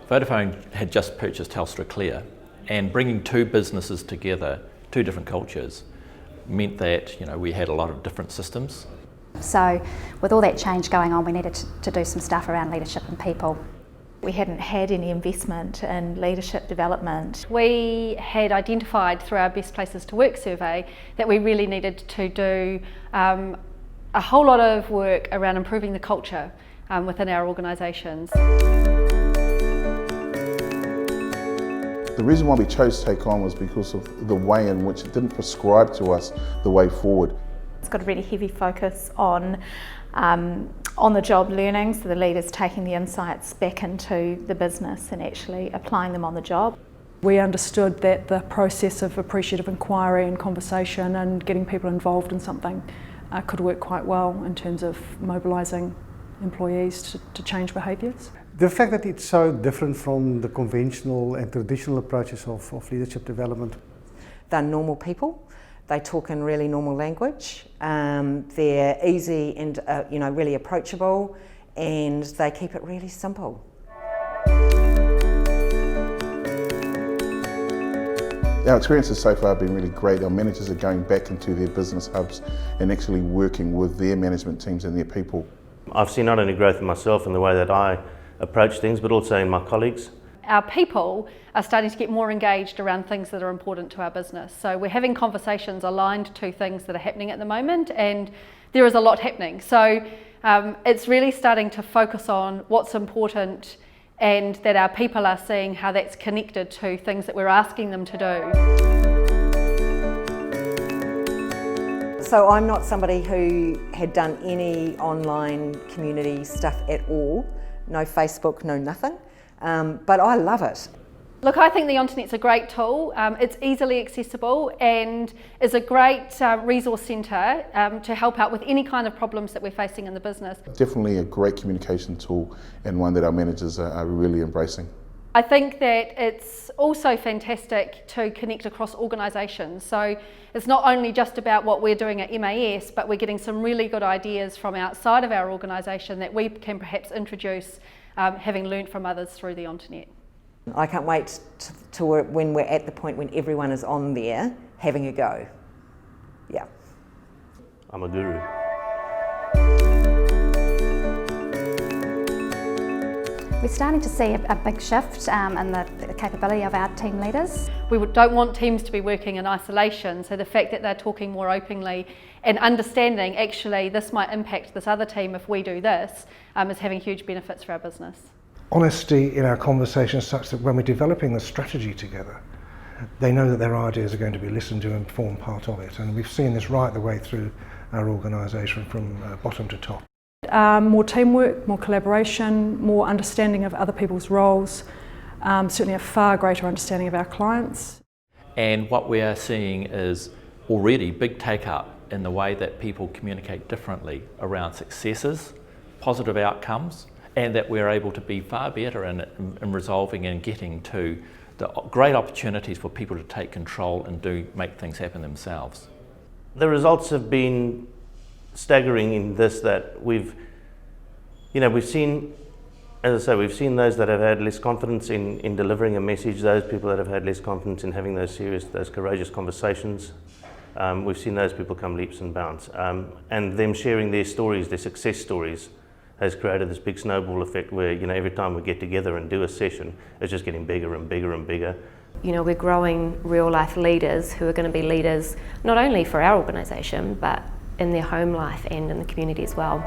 Vodafone had just purchased Telstra Clear, and bringing two businesses together, two different cultures, meant that we had a lot of different systems. So with all that change going on, we needed to do some stuff around leadership and people. We hadn't had any investment in leadership development. We had identified through our Best Places to Work survey that we really needed to do a whole lot of work around improving the culture within our organisations. The reason why we chose TakeON was because of the way in which it didn't prescribe to us the way forward. It's got a really heavy focus on the job learning, so the leaders taking the insights back into the business and actually applying them on the job. We understood that the process of appreciative inquiry and conversation and getting people involved in something could work quite well in terms of mobilising employees to change behaviours. The fact that it's so different from the conventional and traditional approaches of leadership development. They're normal people. They talk in really normal language. They're easy and really approachable, and they keep it really simple. Our experiences so far have been really great. Our managers are going back into their business hubs and actually working with their management teams and their people. I've seen not only growth in myself in the way that I approach things, but also in my colleagues. Our people are starting to get more engaged around things that are important to our business. So we're having conversations aligned to things that are happening at the moment, and there is a lot happening. So it's really starting to focus on what's important, and that our people are seeing how that's connected to things that we're asking them to do. So I'm not somebody who had done any online community stuff at all. No Facebook, no nothing. But I love it. Look, I think the Internet's a great tool. It's easily accessible and is a great resource centre to help out with any kind of problems that we're facing in the business. Definitely a great communication tool, and one that our managers are really embracing. I think that it's also fantastic to connect across organisations. So it's not only just about what we're doing at MAS, but we're getting some really good ideas from outside of our organisation that we can perhaps introduce, having learnt from others through the Internet. I can't wait to when we're at the point when everyone is on there having a go. Yeah. I'm a guru. We're starting to see a big shift in the capability of our team leaders. We don't want teams to be working in isolation, so the fact that they're talking more openly and understanding actually this might impact this other team if we do this is having huge benefits for our business. Honesty in our conversations such that when we're developing the strategy together, they know that their ideas are going to be listened to and form part of it, and we've seen this right the way through our organisation from bottom to top. More teamwork, more collaboration, more understanding of other people's roles, certainly a far greater understanding of our clients. And what we are seeing is already big take-up in the way that people communicate differently around successes, positive outcomes, and that we're able to be far better in resolving and getting to the great opportunities for people to take control and make things happen themselves. The results have been staggering in this, that we've seen, as I say, we've seen those that have had less confidence in delivering a message, those people that have had less confidence in having those courageous conversations. We've seen those people come leaps and bounds. And them sharing their stories, their success stories, has created this big snowball effect where, every time we get together and do a session, it's just getting bigger and bigger and bigger. We're growing real life leaders who are going to be leaders not only for our organisation, but in their home life and in the community as well.